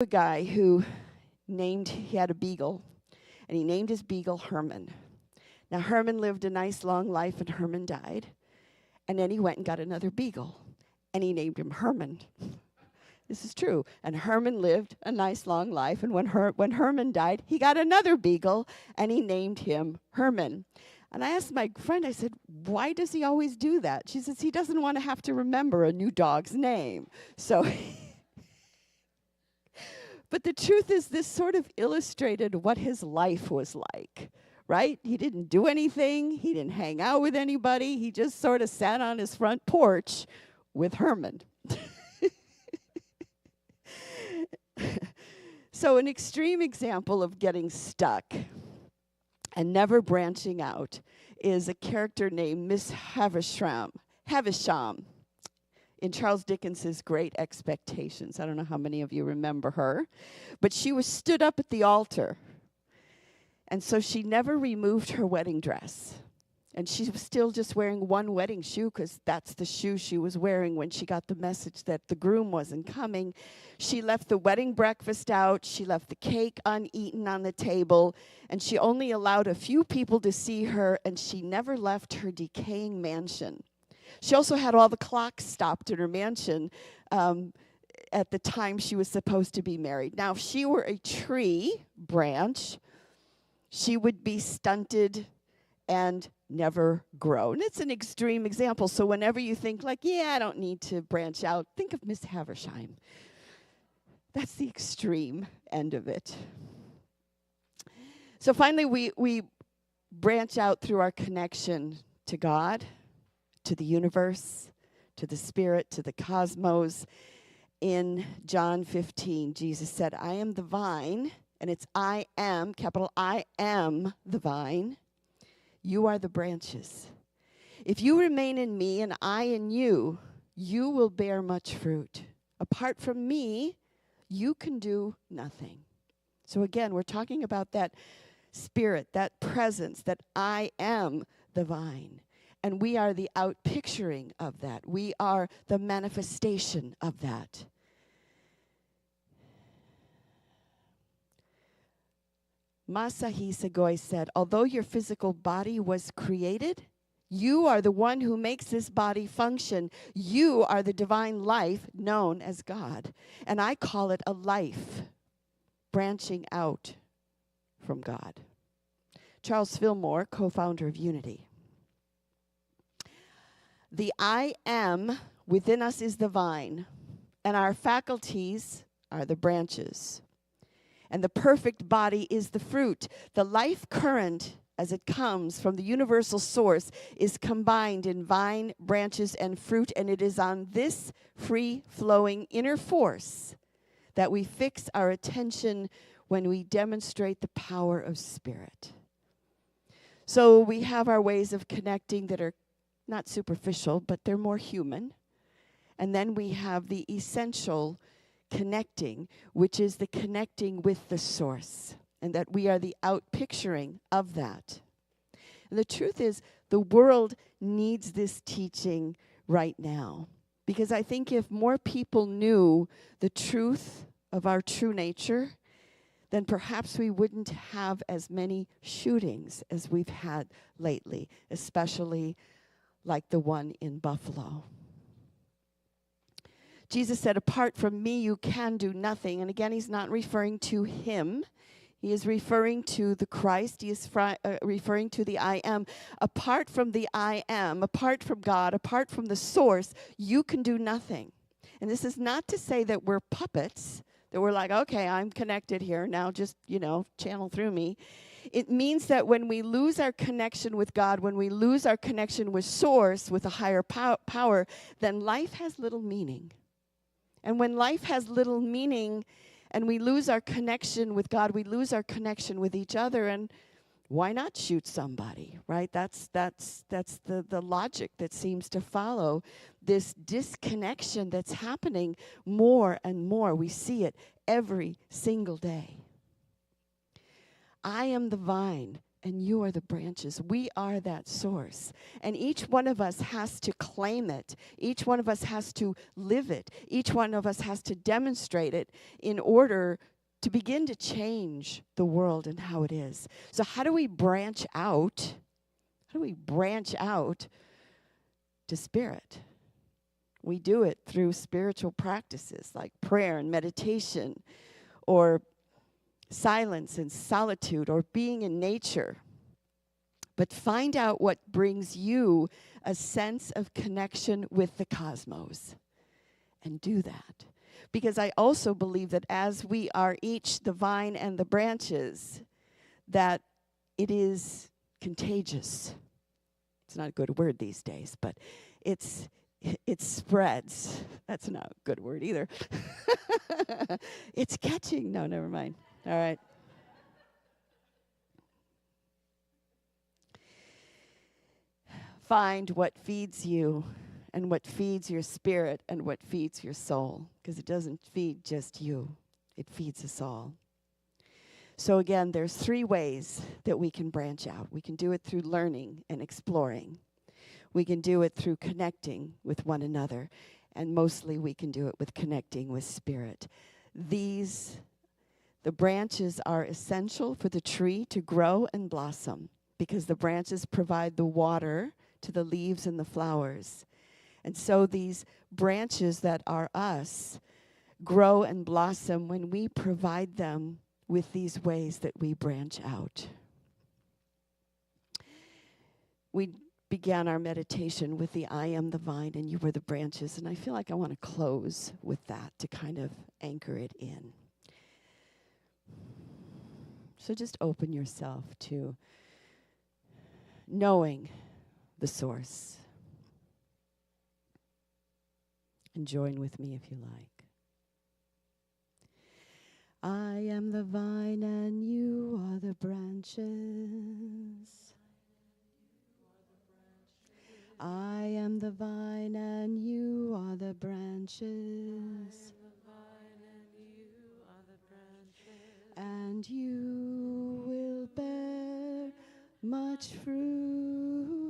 A guy who he had a beagle, and he named his beagle Herman. Now, Herman lived a nice long life, and Herman died. And then he went and got another beagle, and he named him Herman. This is true. And Herman lived a nice long life, and when Herman died, he got another beagle, and he named him Herman. And I asked my friend, I said, why does he always do that? She says, he doesn't want to have to remember a new dog's name. So, but the truth is, this sort of illustrated what his life was like, right? He didn't do anything. He didn't hang out with anybody. He just sort of sat on his front porch with Herman. So an extreme example of getting stuck and never branching out is a character named Miss Havisham in Charles Dickens's Great Expectations. I don't know how many of you remember her, but she was stood up at the altar, and so she never removed her wedding dress. And she was still just wearing one wedding shoe because that's the shoe she was wearing when she got the message that the groom wasn't coming. She left the wedding breakfast out. She left the cake uneaten on the table. And she only allowed a few people to see her, and she never left her decaying mansion. She also had all the clocks stopped in her mansion at the time she was supposed to be married. Now, if she were a tree branch, she would be stunted and never grow. And it's an extreme example. So whenever you think like, yeah, I don't need to branch out, think of Miss Havisham. That's the extreme end of it. So finally, we branch out through our connection to God, to the universe, to the spirit, to the cosmos. In John 15, Jesus said, I am the vine, and it's I am, capital I am the vine. You are the branches. If you remain in me and I in you, you will bear much fruit. Apart from me, you can do nothing. So again, we're talking about that spirit, that presence, that I am the vine. And we are the outpicturing of that. We are the manifestation of that. Masahisa Goi said, although your physical body was created, you are the one who makes this body function. You are the divine life known as God. And I call it a life branching out from God. Charles Fillmore, co-founder of Unity. The I am within us is the vine, and our faculties are the branches. And the perfect body is the fruit. The life current, as it comes from the universal source, is combined in vine, branches, and fruit, and it is on this free-flowing inner force that we fix our attention when we demonstrate the power of spirit. So we have our ways of connecting that are not superficial, but they're more human. And then we have the essential connecting, which is the connecting with the source, and that we are the outpicturing of that. And the truth is, the world needs this teaching right now, because I think if more people knew the truth of our true nature, then perhaps we wouldn't have as many shootings as we've had lately, especially like the one in Buffalo. Jesus said, apart from me, you can do nothing. And again, he's not referring to him. He is referring to the Christ. He is referring to the I am. Apart from the I am, apart from God, apart from the source, you can do nothing. And this is not to say that we're puppets, that we're like, okay, I'm connected here. Now just, channel through me. It means that when we lose our connection with God, when we lose our connection with source, with a higher power, then life has little meaning. And when life has little meaning and we lose our connection with God, we lose our connection with each other. And why not shoot somebody, right? That's the logic that seems to follow this disconnection that's happening more and more. We see it every single day. I am the vine. and you are the branches. We are that source. And each one of us has to claim it. Each one of us has to live it. Each one of us has to demonstrate it in order to begin to change the world and how it is. So how do we branch out? How do we branch out to spirit? We do it through spiritual practices like prayer and meditation, or silence and solitude, or being in nature. But find out what brings you a sense of connection with the cosmos, and do that. Because I also believe that as we are each the vine and the branches, that it is contagious. It's not a good word these days, but it spreads. That's not a good word either. It's catching. No, never mind. All right. Find what feeds you and what feeds your spirit and what feeds your soul, because it doesn't feed just you. It feeds us all. So again, there's 3 ways that we can branch out. We can do it through learning and exploring. We can do it through connecting with one another, and mostly we can do it with connecting with spirit. The branches are essential for the tree to grow and blossom, because the branches provide the water to the leaves and the flowers. And so these branches that are us grow and blossom when we provide them with these ways that we branch out. We began our meditation with the I am the vine and you are the branches, and I feel like I want to close with that to kind of anchor it in. So just open yourself to knowing the source. And join with me if you like. I am the vine and you are the branches. I am the vine and you are the branches. And you will bear much fruit,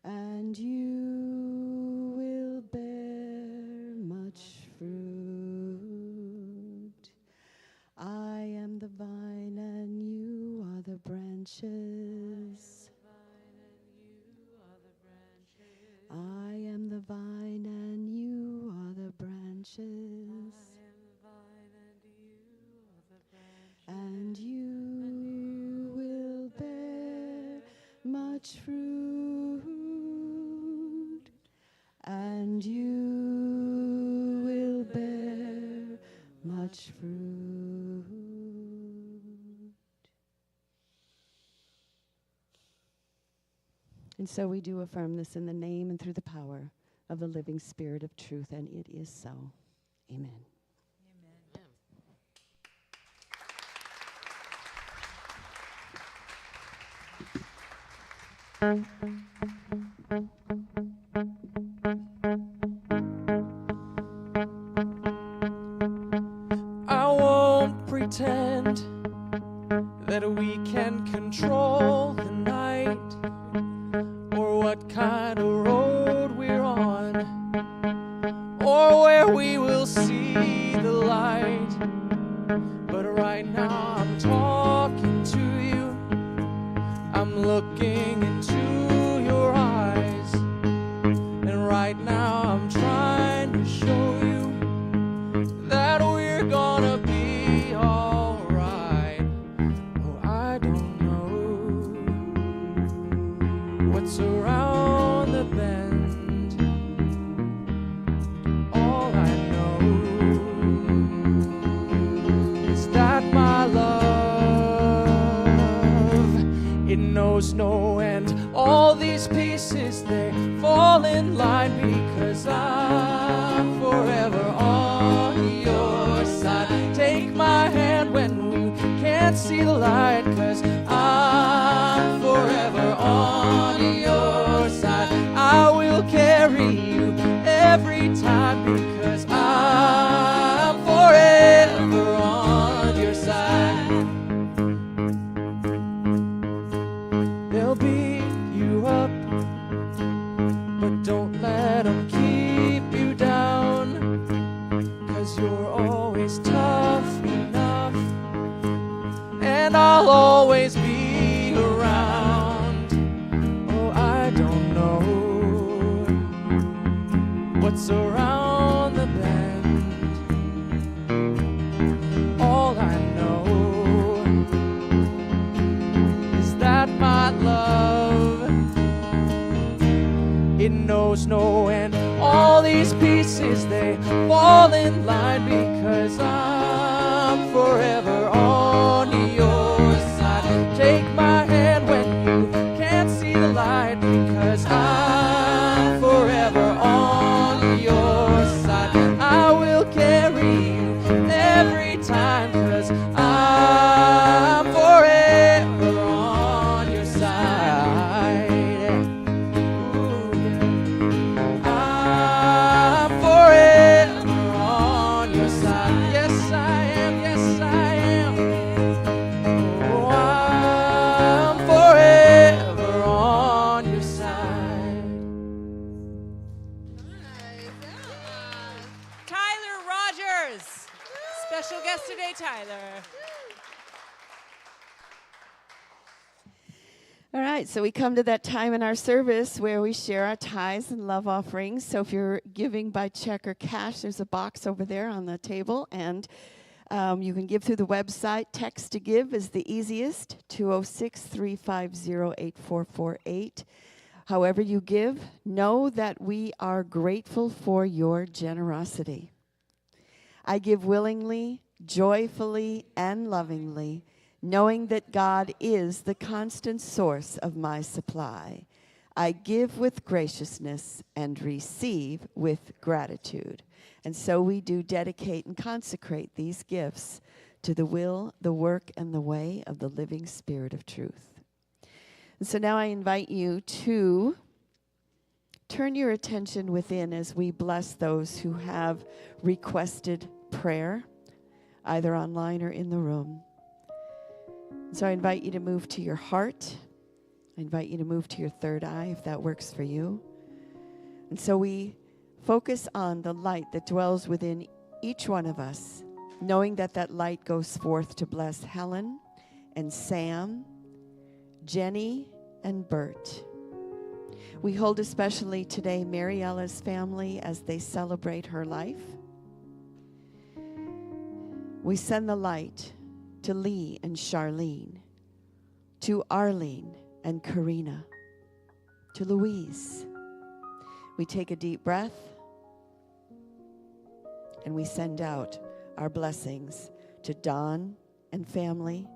and you will bear much fruit. I am the vine and you are the branches. I am the vine and you are the branches. And you will bear much fruit, and you will bear much fruit. And so we do affirm this in the name and through the power of the living Spirit of truth, and it is so. Amen. I won't pretend that we can control the night or what kind of road we're on or where we will see the light. But right now I'm talking to you. I'm looking into your eyes, and right now I'm trying to show you that we're gonna be alright. Oh, I don't know what's around the bend. All I know is that my love, it knows no end. All these pieces, they fall in line because I'm forever on your side. Take my hand when we can't see the light, 'cause I'm forever on your side. I will carry you every time because I'm forever on your side. always be around. Oh, I don't know what's around the bend. All I know is that my love, it knows no end. All these pieces, they fall in line because I'm forever on your side. Take my hand when you can't see the light because I'm forever on your side. I will carry you every time because I'm forever on your side. Ooh, yeah. I'm forever on your side. Yes, I am. Yes, I am. Oh, I'm forever on your side. Tyler Rogers. Special guest today, Tyler. All right, so we come to that time in our service where we share our tithes and love offerings. So if you're giving by check or cash, there's a box over there on the table, and you can give through the website. Text to give is the easiest, 206-350-8448. However you give, know that we are grateful for your generosity. I give willingly, joyfully, and lovingly, knowing that God is the constant source of my supply. I give with graciousness and receive with gratitude. And so we do dedicate and consecrate these gifts to the will, the work, and the way of the living Spirit of truth. And so now I invite you to turn your attention within as we bless those who have requested prayer, either online or in the room. So I invite you to move to your heart. I invite you to move to your third eye, if that works for you. And so we focus on the light that dwells within each one of us, knowing that that light goes forth to bless Helen and Sam, Jenny and Bert. We hold especially today Mariella's family as they celebrate her life. We send the light to Lee and Charlene, to Arlene and Karina, to Louise. We take a deep breath and we send out our blessings to Don and family,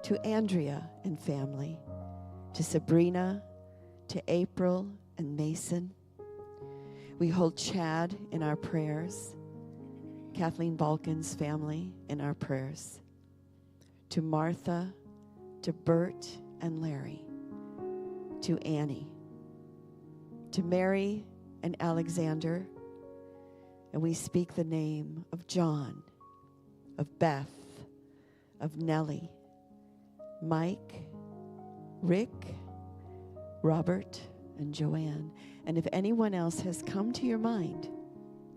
to Andrea and family, to Sabrina, to April and Mason. We hold Chad in our prayers, Kathleen Balkan's family in our prayers, to Martha, to Bert and Larry, to Annie, to Mary and Alexander, and we speak the name of John, of Beth, of Nellie, Mike, Rick, Robert, and Joanne. And if anyone else has come to your mind,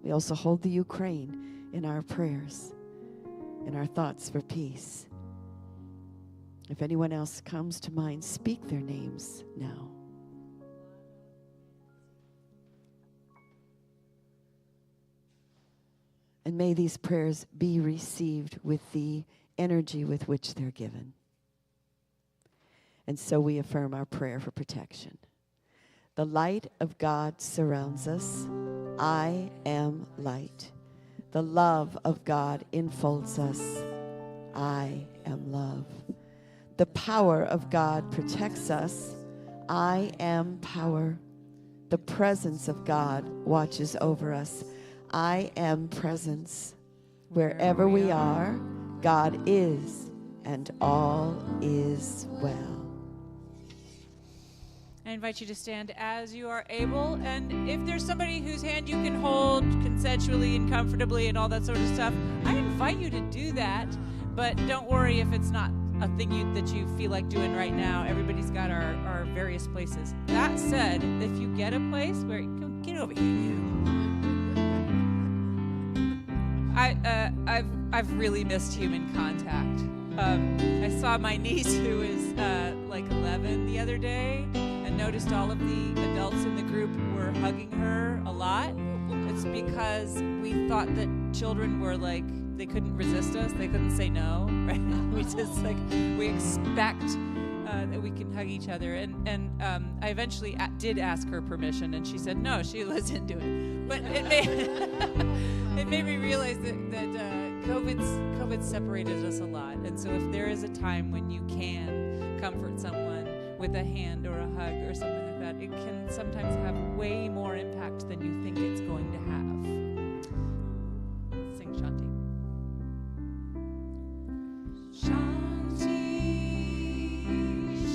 we also hold the Ukraine in our prayers, in our thoughts for peace. If anyone else comes to mind, speak their names now. And may these prayers be received with the energy with which they're given. And so we affirm our prayer for protection. The light of God surrounds us. I am light. The love of God enfolds us. I am love. The power of God protects us. I am power. The presence of God watches over us. I am presence. Wherever we are, God is, and all is well. I invite you to stand as you are able, and if there's somebody whose hand you can hold consensually and comfortably and all that sort of stuff, I invite you to do that. But don't worry if it's not a thing that you feel like doing right now. Everybody's got our various places. That said, if you get a place where you can get over here, I've really missed human contact. I saw my niece, who is like 11, the other day, and noticed all of the adults in the group were hugging her a lot. It's because we thought that children were like, they couldn't resist us, they couldn't say no, right? We just like, we expect that we can hug each other. And I eventually did ask her permission, and she said no, she was into it. But it made me realize that COVID separated us a lot. And so if there is a time when you can comfort someone with a hand or a hug or something like that, it can sometimes have way more impact than you think it's going to have. Let's sing Shanti. Shanti,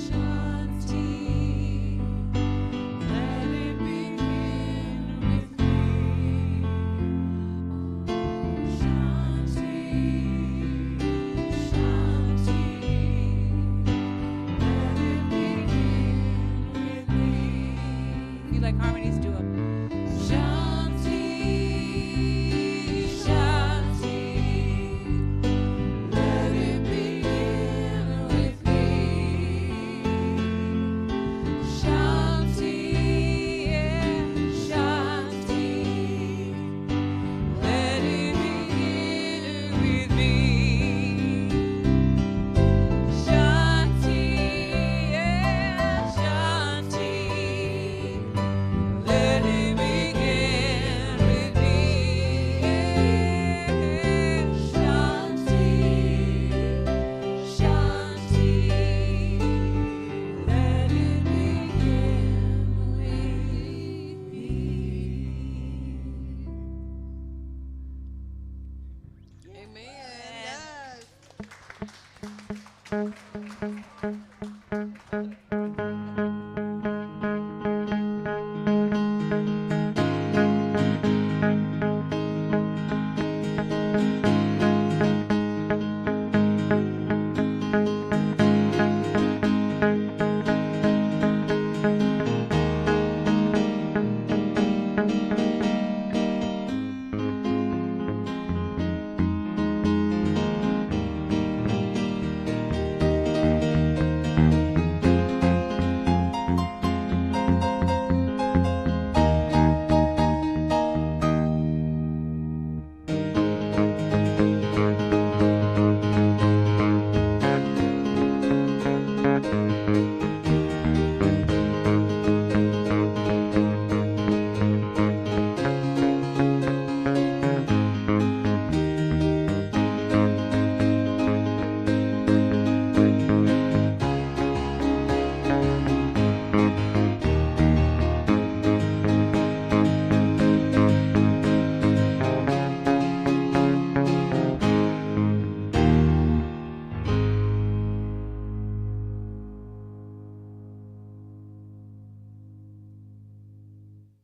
Shanti, let it begin with me. Shanti, Shanti, let it begin with me. If you like harmonies, do them. Shanti, Shanti, let it begin with me. Shanti, Shanti, let it begin with me. Shanti, Shanti, let it begin with me. Shanti, Shanti, let it begin with me. Amen. Yes.